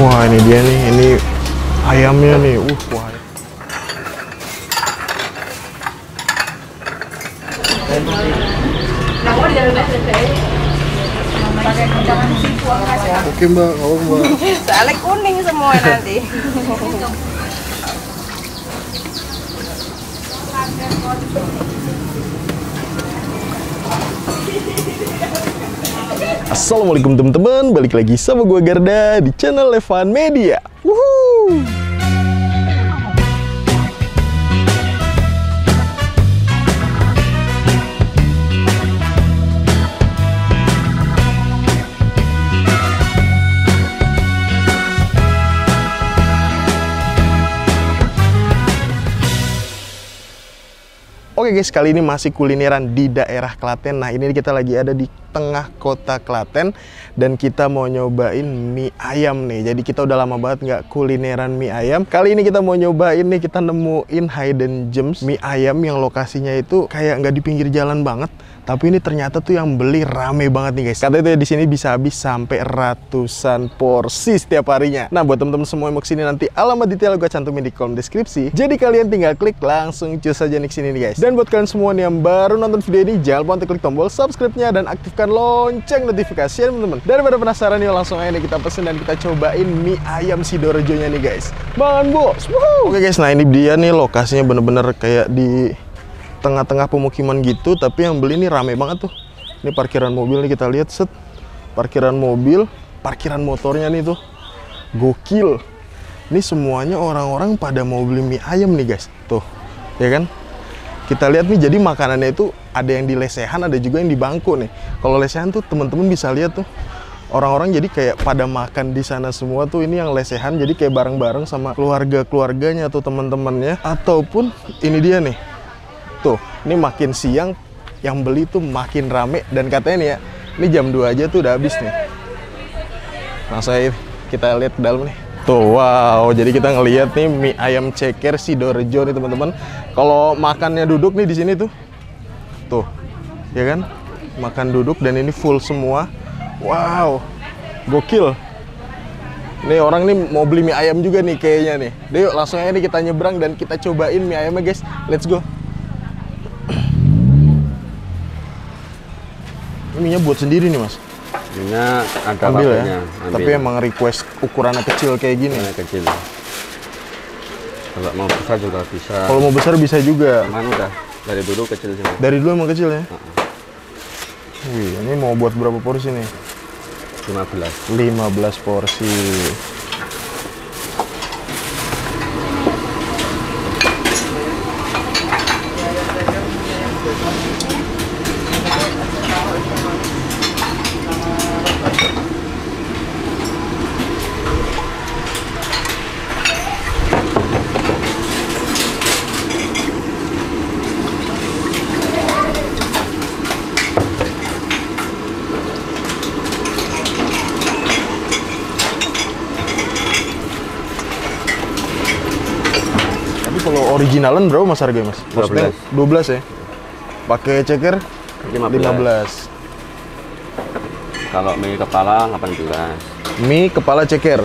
Wah, ini dia nih, ini ayamnya nih. Wah. Oke Mbak, Mbak. Soalnya kuning semua nanti. Assalamualaikum teman-teman, balik lagi sama gue Garda di channel Levan Media. Wuhuu. Oke guys, kali ini masih kulineran di daerah Klaten. Nah, ini kita lagi ada di tengah kota Klaten dan kita mau nyobain mie ayam nih. Jadi kita udah lama banget nggak kulineran mie ayam. Kali ini kita mau nyobain nih, kita nemuin Hidden Gems mie ayam yang lokasinya itu kayak nggak di pinggir jalan banget. Tapi ini ternyata tuh yang beli rame banget nih guys. Katanya tuh di sini bisa habis sampai ratusan porsi setiap harinya. Nah, buat temen-temen semua yang mau kesini nanti alamat detail gue cantumin di kolom deskripsi. Jadi kalian tinggal klik langsung cus aja nih kesini nih guys. Dan buat kalian semua nih yang baru nonton video ini, jangan lupa untuk klik tombol subscribe-nya dan aktifkan lonceng notifikasi teman-teman. Daripada penasaran nih, langsung aja nih kita pesen dan kita cobain mie ayam Sidorejonya nih guys. Bangun bos. Woohoo. Oke guys, nah ini dia nih lokasinya bener-bener kayak di tengah-tengah pemukiman gitu, tapi yang beli ini rame banget tuh. Ini parkiran mobil nih, kita lihat set. Parkiran mobil, parkiran motornya nih tuh. Gokil. Ini semuanya orang-orang pada mau beli mie ayam nih guys. Tuh, ya kan? Kita lihat nih, jadi makanannya itu ada yang di lesehan, ada juga yang di bangku nih. Kalau lesehan tuh teman-teman bisa lihat tuh. Orang-orang jadi kayak pada makan di sana semua tuh. Ini yang lesehan, jadi kayak bareng-bareng sama keluarga-keluarganya atau teman-temannya. Ataupun ini dia nih. Tuh, ini makin siang yang beli tuh makin rame. Dan katanya nih ya, ini jam 2 aja tuh udah habis nih. Langsung aja kita lihat ke dalam nih. Tuh, wow, jadi kita ngelihat nih mie ayam ceker Sidorejo nih teman-teman. Kalau makannya duduk nih di sini tuh. Tuh, ya kan? Makan duduk dan ini full semua. Wow, gokil. Nih orang nih mau beli mie ayam juga nih kayaknya nih. Yuk langsung aja nih kita nyebrang dan kita cobain mie ayamnya guys. Let's go. Mie-nya buat sendiri nih mas? Mie-nya ada ambil ya? ambil. Tapi emang request ukurannya kecil kayak gini? Kecil. Kalau mau besar juga bisa. Kalau mau besar bisa juga? Cuman udah dari dulu kecil sih. Dari dulu emang kecil ya? Wih, ini mau buat berapa porsi nih? 15 porsi. Kalau originalan berapa mas harganya mas? 12 ya? Pakai ceker 15. Kalau mie kepala 18. Mie kepala ceker?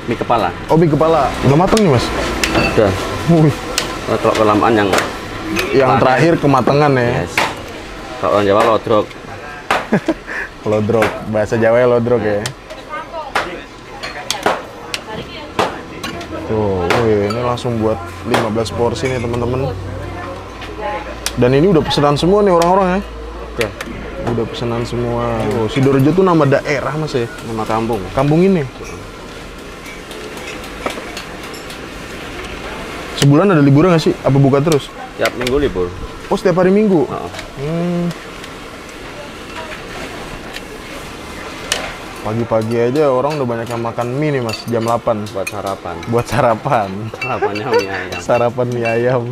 Mie kepala. Oh, mie kepala. Udah matang nih mas? Udah. Wih. Kalau kelamaan yang terakhir kematangan ya? Yes. Kalau orang Jawa lodrok. Lodrok, bahasa Jawa ya lodrok ya? Tuh, wih, ini langsung buat 15 porsi nih teman-teman. Dan ini udah pesanan semua nih orang-orang ya? Udah pesanan semua. Oh, Sidorejo tuh nama daerah mas ya? Nama kampung. Kampung ini? Sebulan ada liburan nggak sih? Apa buka terus? Tiap minggu libur. Oh, setiap hari Minggu? Pagi-pagi aja orang udah banyak yang makan mie nih mas, jam 8. Buat sarapan. Buat sarapan. Sarapannya mie ayam. Sarapan mie ayam.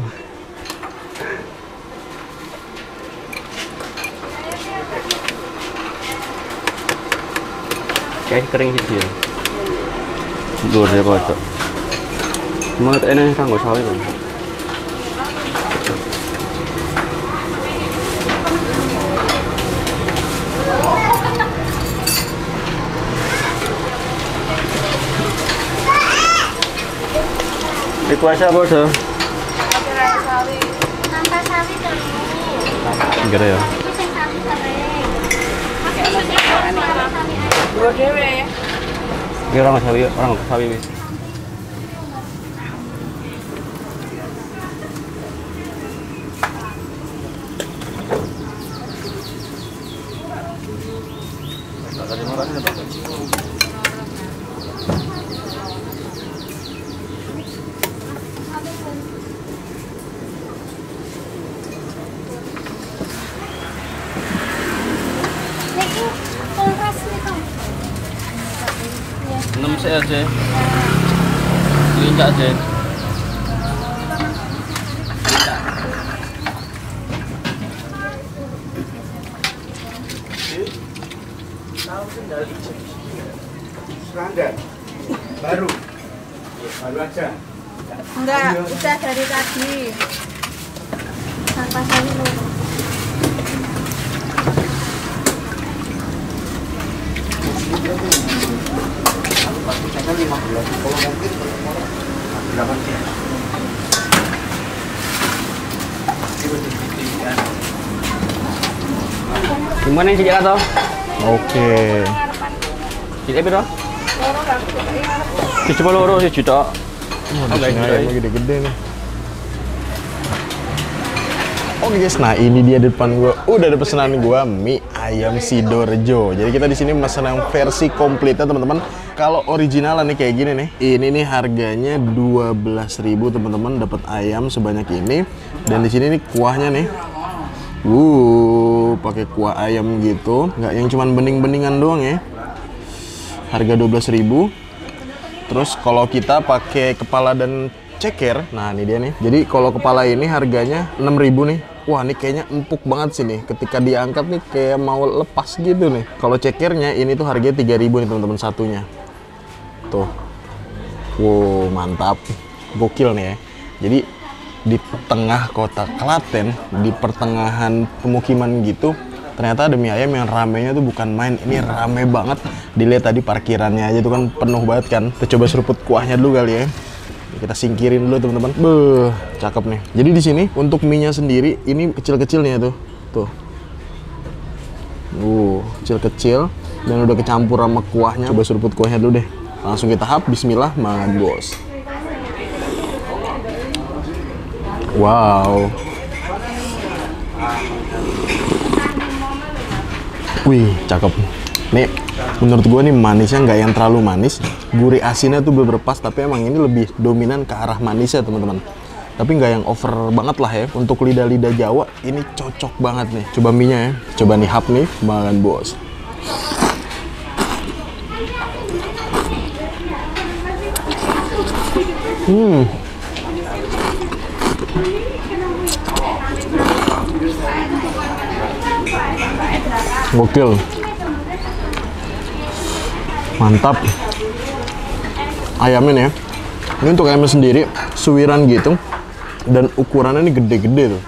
Kayak kering sih. Luar dia kocok. Semangat ini kanggo sawi kan. Kuasa apa tuh? Tanpa sawi terus. Enggak ya. Itu sing sawi kering. Dua dewe. Ini orang sawi wis. Niki kontras niko. 6 sih aja. Lincah aja. Standar. Baru aja. Enggak, udah dari tadi. Tanpa sawi loro. Gimana yang sejak atau? Oke. Sejak berapa? Cuma loro sih juta. Ayamnya gede-gede nih. Oke guys, nah ini dia di depan gua. Udah ada pesanan gua mie ayam Sidorejo. Jadi kita di sini pesan yang versi komplitnya teman-teman. Kalau original nih kayak gini nih. Ini nih harganya 12.000 teman-teman, dapat ayam sebanyak ini. Dan di sini nih kuahnya nih. Pakai kuah ayam gitu, nggak yang cuman bening-beningan doang ya. Harga 12.000. Terus kalau kita pakai kepala dan ceker, nah ini dia nih. Jadi kalau kepala ini harganya 6.000 nih. Wah, ini kayaknya empuk banget sih nih. Ketika diangkat nih kayak mau lepas gitu nih. Kalau cekernya ini tuh harganya 3.000 nih teman-teman satunya. Tuh. Wow, mantap. Gokil nih ya. Jadi di tengah kota Klaten, di pertengahan pemukiman gitu, ternyata ada mie ayam yang ramenya tuh bukan main. Ini rame banget. Dilihat tadi parkirannya aja tuh kan penuh banget kan. Kita coba seruput kuahnya dulu kali ya. Kita singkirin dulu teman-teman. Beuh, cakep nih. Jadi di sini untuk mie-nya sendiri ini kecil-kecilnya tuh. Tuh. Kecil-kecil dan udah kecampur sama kuahnya. Coba seruput kuahnya dulu deh. Langsung kita hap, bismillah, makan bos. Wow. Wih, cakep. Nih, menurut gue nih manisnya nggak yang terlalu manis. Gurih asinnya tuh berpas, tapi emang ini lebih dominan ke arah manisnya teman-teman. Tapi nggak yang over banget lah ya. Untuk lidah-lidah Jawa, ini cocok banget nih. Coba mie-nya ya. Coba nih hap nih, makan bos. Gokil. Mantap. Ayamnya nih ya. Ini untuk ayamnya sendiri, suwiran gitu. Dan ukurannya ini gede-gede tuh.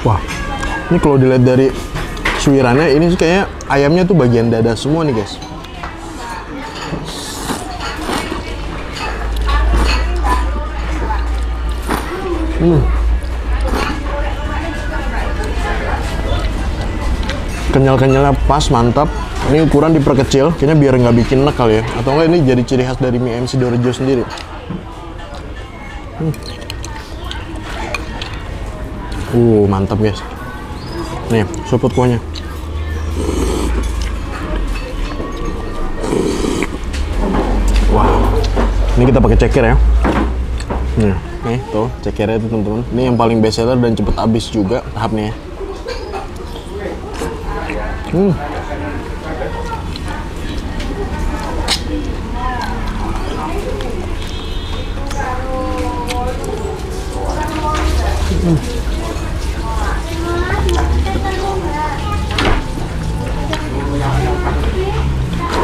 Wah. Ini kalau dilihat dari suwirannya, ini kayaknya ayamnya tuh bagian dada semua nih guys. Kenyal-kenyalnya pas, mantap. Ini ukuran diperkecil, kayaknya biar nggak bikin enak kali ya. Atau enggak ini jadi ciri khas dari mie ayam Sidorejo sendiri. Mantap guys. Nih, seruput kuahnya. Wow. Ini kita pakai ceker ya. Nih tuh cekernya itu teman-teman. Ini yang paling best seller dan cepet habis juga tahapnya.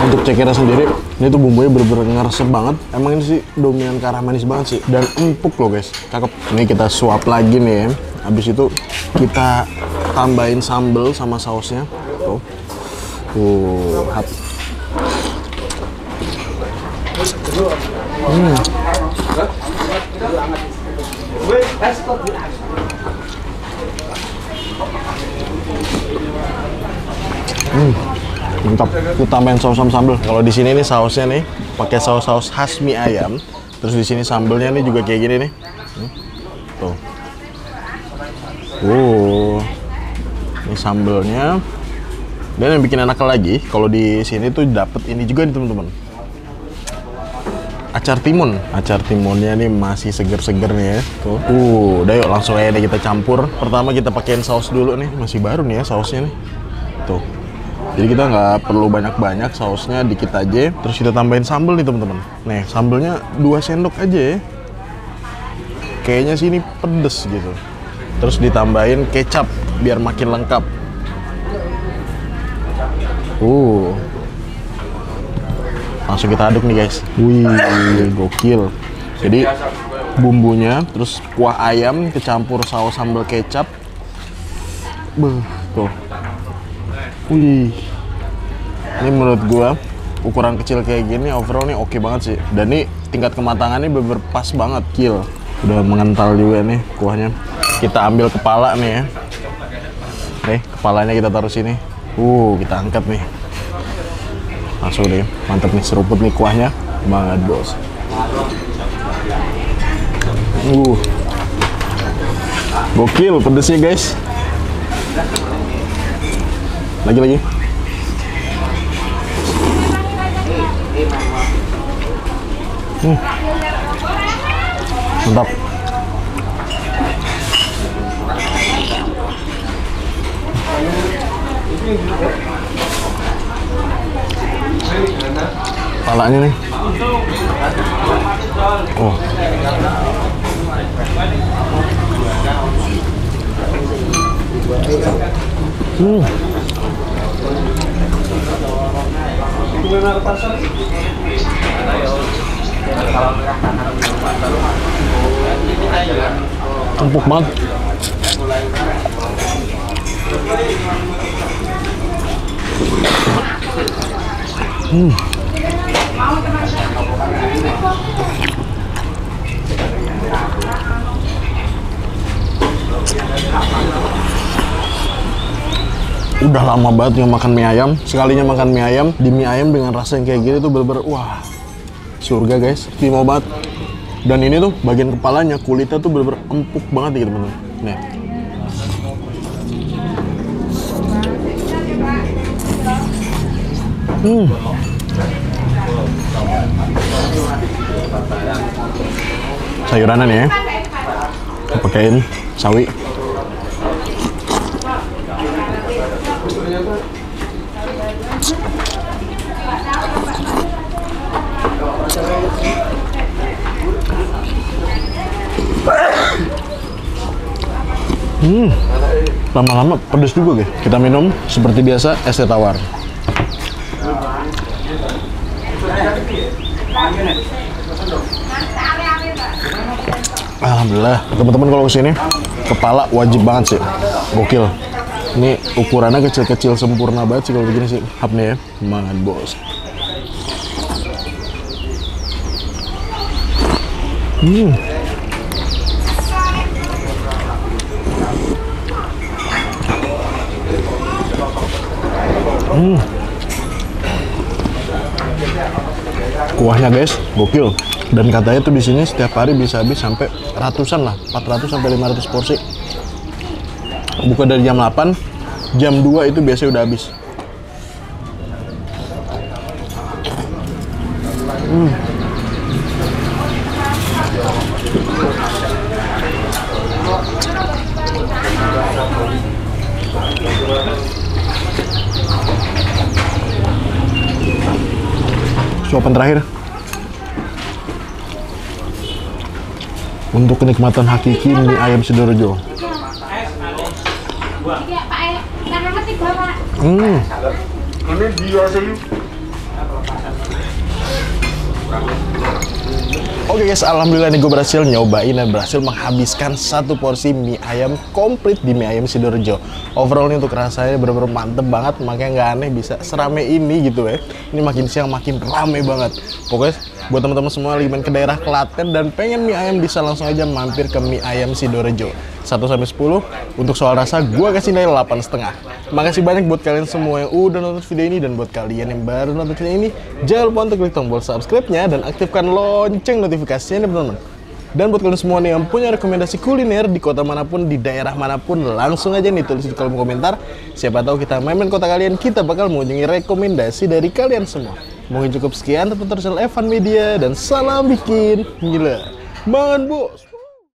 Untuk cekernya sendiri, ini tuh bumbunya bener-bener ngeresep banget. Emang ini sih dominan ke arah manis banget sih. Dan empuk loh guys, cakep. Ini kita suap lagi nih ya. Habis itu kita tambahin sambal sama sausnya. Tuh. Hap. Mantap. Kita tambahin saus sama sambal. Kalau di sini nih sausnya nih pakai saus khas mie ayam. Terus di sini sambelnya nih juga kayak gini nih. Tuh. Ini sambelnya. Dan yang bikin enak lagi, kalau di sini tuh dapet ini juga nih teman-teman. Acar timun. Acar timunnya nih masih seger-seger nih ya. Tuh. Udah yuk langsung aja deh kita campur. Pertama kita pakein saus dulu nih. Masih baru nih ya sausnya nih. Tuh. Jadi kita nggak perlu banyak-banyak, sausnya dikit aja. Terus kita tambahin sambal nih teman-teman. Nih sambelnya 2 sendok aja ya. Kayaknya sih ini pedes gitu. Terus ditambahin kecap biar makin lengkap. Langsung kita aduk nih guys. Wih, gokil. Jadi bumbunya, terus kuah ayam kecampur saus sambal kecap. Tuh. Wih, ini menurut gua ukuran kecil kayak gini overall nih oke banget sih. Dan ini tingkat kematangannya bener-bener pas banget, kill. Udah mengental juga nih kuahnya. Kita ambil kepala nih ya. Nih, kepalanya kita taruh sini. Kita angkat nih. Langsung deh, mantep nih, seruput nih kuahnya. Banget bos. Gokil pedesnya guys. Lagi. Mantap. Palanya nih. Empuk banget. Udah lama banget nggak makan mie ayam. Sekalinya makan mie ayam, di mie ayam dengan rasa yang kayak gini tuh bener-bener wah, surga guys, istimewa banget. Dan ini tuh bagian kepalanya, kulitnya tuh bener-bener empuk banget gitu teman-teman. Nih. Sayurannya nih ya. Kita pakein sawi. Lama-lama pedes juga guys. Kita minum seperti biasa es teh tawar. Alhamdulillah. Teman-teman kalau kesini kepala wajib banget sih. Gokil. Ini ukurannya kecil-kecil sempurna banget sih kalau begini sih. Hap nih ya. Mangan bos. Kuahnya guys, gokil. Dan katanya tuh di sini setiap hari bisa habis sampai ratusan lah, 400 sampai 500 porsi. Buka dari jam 8, jam 2 itu biasanya udah habis. Suapan terakhir untuk kenikmatan hakiki mie ayam Sidoarjo. Oke guys, alhamdulillah nih gue berhasil nyobain dan berhasil menghabiskan satu porsi mie ayam komplit di Mie Ayam Sidoarjo. Overall nih untuk rasanya bener-bener mantep banget, makanya nggak aneh bisa serame ini gitu ya. Ini makin siang makin rame banget. Pokoknya buat teman-teman semua lagi main ke daerah Klaten dan pengen mie ayam bisa langsung aja mampir ke Mie Ayam Sidoarjo. 1-10, untuk soal rasa gue kasih nilai 8,5. Makasih banyak buat kalian semua yang udah nonton video ini, dan buat kalian yang baru nonton video ini, jangan lupa untuk klik tombol subscribe-nya dan aktifkan lonceng notifikasinya teman-teman. Dan buat kalian semua nih yang punya rekomendasi kuliner di kota manapun, di daerah manapun, langsung aja nih tulis di kolom komentar. Siapa tahu kita main kota kalian, kita bakal mengunjungi rekomendasi dari kalian semua. Mungkin cukup sekian, tetap terus Evan Media dan salam bikin gila. Mangan bos.